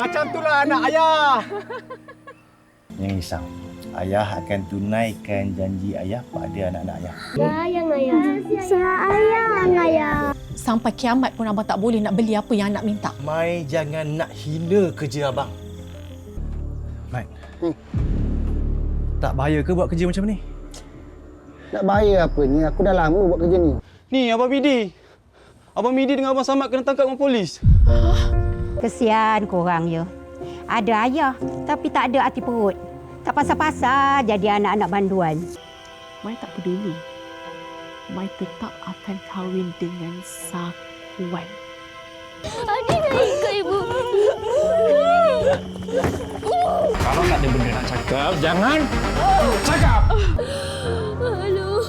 Macam itulah anak ayah. Jangan risau. Ayah akan tunaikan janji ayah pada anak-anak ayah. Sayang ayah. Sayang ayah. Sampai kiamat pun abang tak boleh nak beli apa yang anak minta. Mai jangan nak hina kerja abang. Mai. Tak bahaya ke buat kerja macam ni? Tak bahaya apa ni? Aku dah lama buat kerja ni. Ni Abang Midi. Abang Midi dengan Abang Samad kena tangkap dengan polis. Kesian korang ya. Ada ayah tapi tak ada hati perut. Tak pasal-pasal jadi anak-anak banduan. Mai tak peduli. Mai tetap akan kahwin dengan Sakuan. Adik nak ikut ibu. Kalau tak ada benda nak cakap, jangan cakap. Aduh.